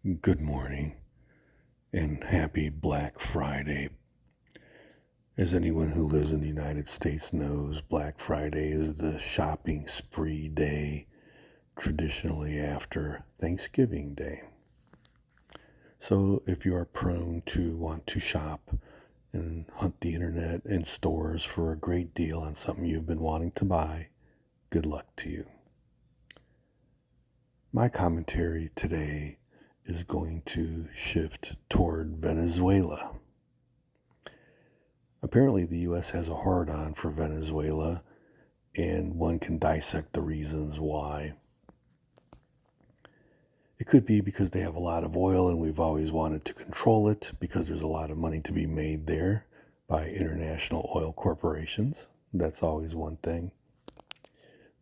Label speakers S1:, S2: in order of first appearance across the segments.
S1: Good morning and happy Black Friday. As anyone who lives in the United States knows, Black Friday is the shopping spree day traditionally after Thanksgiving Day. So if you are prone to want to shop and hunt the internet and stores for a great deal on something you've been wanting to buy, good luck to you. My commentary today is going to shift toward Venezuela. Apparently, the U.S. has a hard-on for Venezuela, and one can dissect the reasons why. It could be because they have a lot of oil and we've always wanted to control it because there's a lot of money to be made there by international oil corporations. That's always one thing.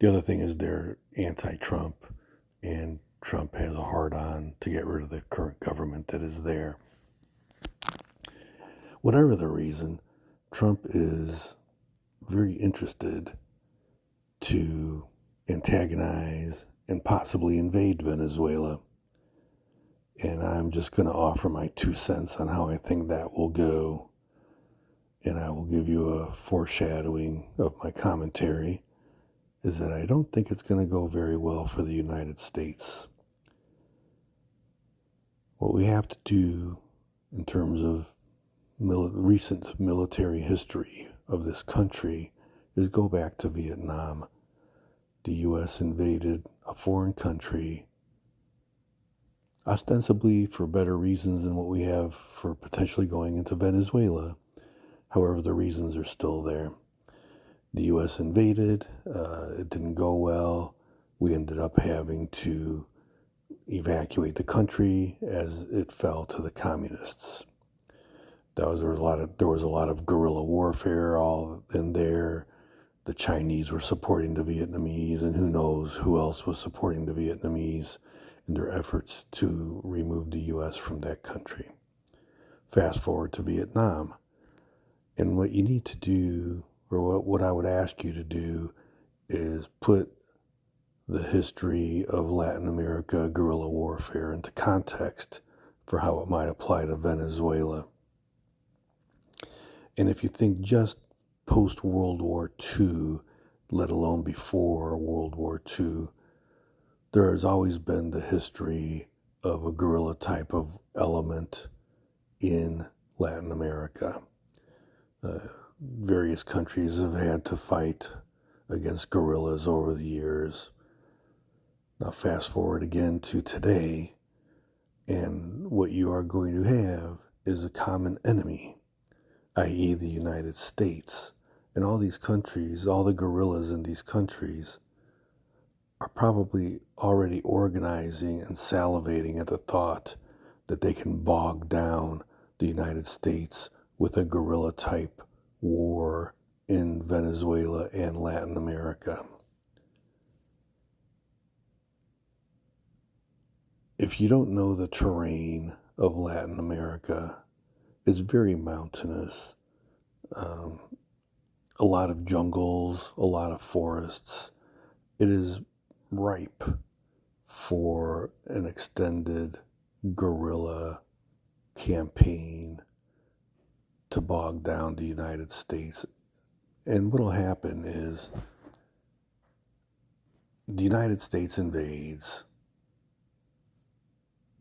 S1: The other thing is they're anti-Trump, and Trump has a hard-on to get rid of the current government that is there. Whatever the reason, Trump is very interested to antagonize and possibly invade Venezuela. And I'm just going to offer my 2 cents on how I think that will go. And I will give you a foreshadowing of my commentary, is that I don't think it's going to go very well for the United States. What we have to do in terms of recent military history of this country is go back to Vietnam. The U.S. invaded a foreign country, ostensibly for better reasons than what we have for potentially going into Venezuela. However, the reasons are still there. The U.S. invaded. It didn't go well. We ended up having to evacuate the country as it fell to the communists. There was a lot of guerrilla warfare all in there. The Chinese were supporting the Vietnamese, and who knows who else was supporting the Vietnamese in their efforts to remove the U.S. from that country. Fast forward to Vietnam. And what you need to do, or what I would ask you to do, is put the history of Latin America guerrilla warfare into context for how it might apply to Venezuela. And if you think just post-World War II, let alone before World War II, there has always been the history of a guerrilla type of element in Latin America. Various countries have had to fight against guerrillas over the years. Now fast forward again to today, and what you are going to have is a common enemy, i.e. the United States. And all these countries, all the guerrillas in these countries are probably already organizing and salivating at the thought that they can bog down the United States with a guerrilla type war in Venezuela and Latin America. If you don't know the terrain of Latin America, it's very mountainous. A lot of jungles, a lot of forests. It is ripe for an extended guerrilla campaign to bog down the United States. And what will happen is the United States invades,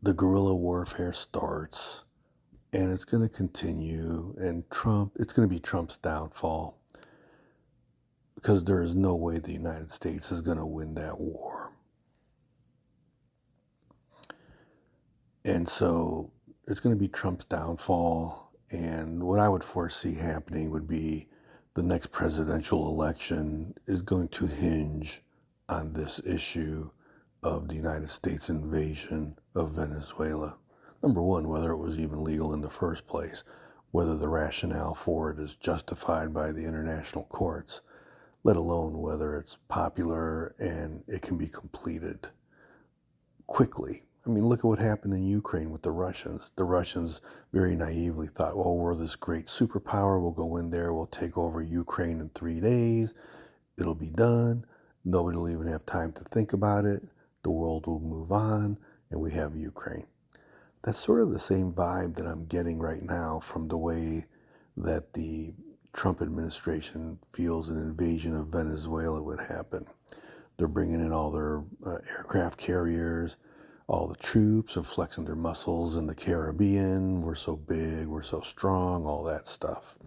S1: the guerrilla warfare starts, and it's going to continue, and it's going to be Trump's downfall, because there is no way the United States is going to win that war. And so it's going to be Trump's downfall, and what I would foresee happening would be the next presidential election is going to hinge on this issue of the United States invasion of Venezuela. Number one, whether it was even legal in the first place, whether the rationale for it is justified by the international courts, let alone whether it's popular and it can be completed quickly. I mean, look at what happened in Ukraine with the Russians. The Russians very naively thought, well, we're this great superpower. We'll go in there. We'll take over Ukraine in 3 days. It'll be done. Nobody will even have time to think about it. The world will move on, and we have Ukraine. That's sort of the same vibe that I'm getting right now from the way that the Trump administration feels an invasion of Venezuela would happen. They're bringing in all their aircraft carriers, all the troops are flexing their muscles in the Caribbean. We're so big, we're so strong, all that stuff.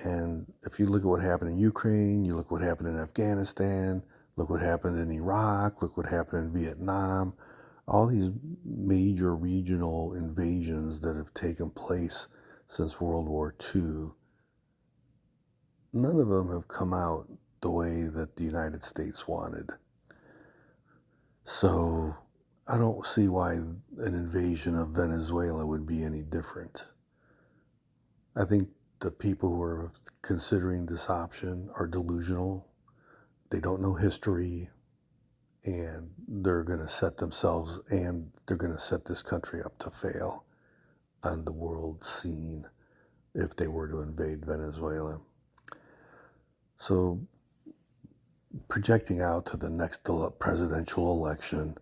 S1: And if you look at what happened in Ukraine, you look what happened in Afghanistan, look what happened in Iraq, look what happened in Vietnam, all these major regional invasions that have taken place since World War II, none of them have come out the way that the United States wanted. So I don't see why an invasion of Venezuela would be any different. I think the people who are considering this option are delusional. They don't know history, and they're going to set themselves and they're going to set this country up to fail on the world scene if they were to invade Venezuela. So, projecting out to the next presidential election,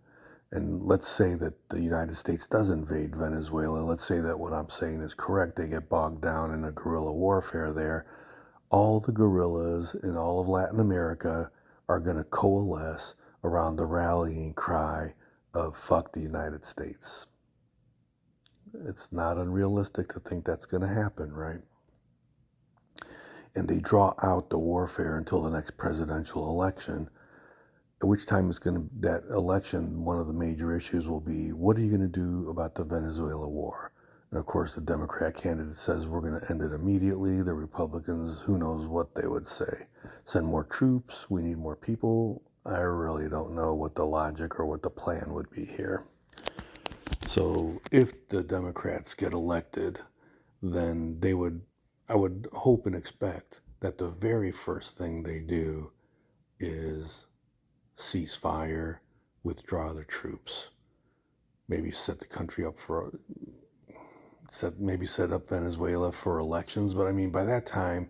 S1: and let's say that the United States does invade Venezuela, let's say that what I'm saying is correct, they get bogged down in a guerrilla warfare there, all the guerrillas in all of Latin America are going to coalesce around the rallying cry of fuck the United States. It's not unrealistic to think that's going to happen, right? And they draw out the warfare until the next presidential election, at which time it's going to, that election, one of the major issues will be, what are you going to do about the Venezuela war? And of course, the Democrat candidate says we're going to end it immediately. The Republicans, who knows what they would say. Send more troops. We need more people. I really don't know what the logic or what the plan would be here. So if the Democrats get elected, then I would hope and expect that the very first thing they do is cease fire, withdraw their troops, maybe set the country up for set up Venezuela for elections. But I mean, by that time,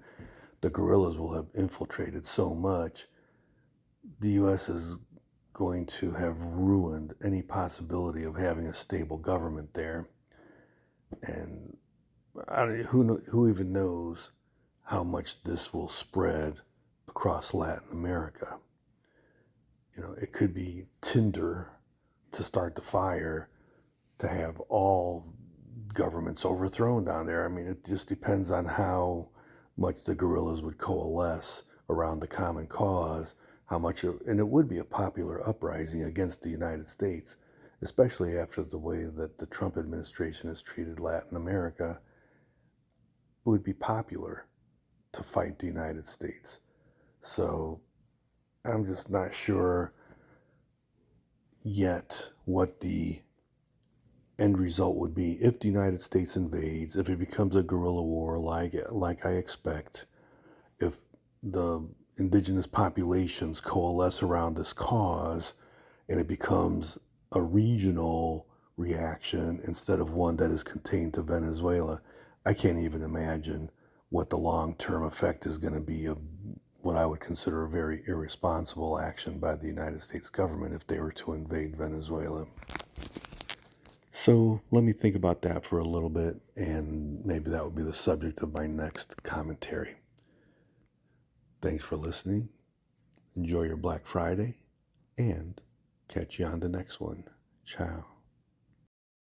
S1: the guerrillas will have infiltrated so much, the U.S. is going to have ruined any possibility of having a stable government there. And who even knows how much this will spread across Latin America. You know, it could be tinder to start the fire to have all governments overthrown down there. I mean, it just depends on how much the guerrillas would coalesce around the common cause, and it would be a popular uprising against the United States, especially after the way that the Trump administration has treated Latin America. It would be popular to fight the United States. So I'm just not sure yet what the end result would be if the United States invades, if it becomes a guerrilla war like I expect, if the indigenous populations coalesce around this cause and it becomes a regional reaction instead of one that is contained to Venezuela. I can't even imagine what the long-term effect is going to be of what I would consider a very irresponsible action by the United States government if they were to invade Venezuela. So let me think about that for a little bit, and maybe that would be the subject of my next commentary. Thanks for listening. Enjoy your Black Friday, and catch you on the next one. Ciao.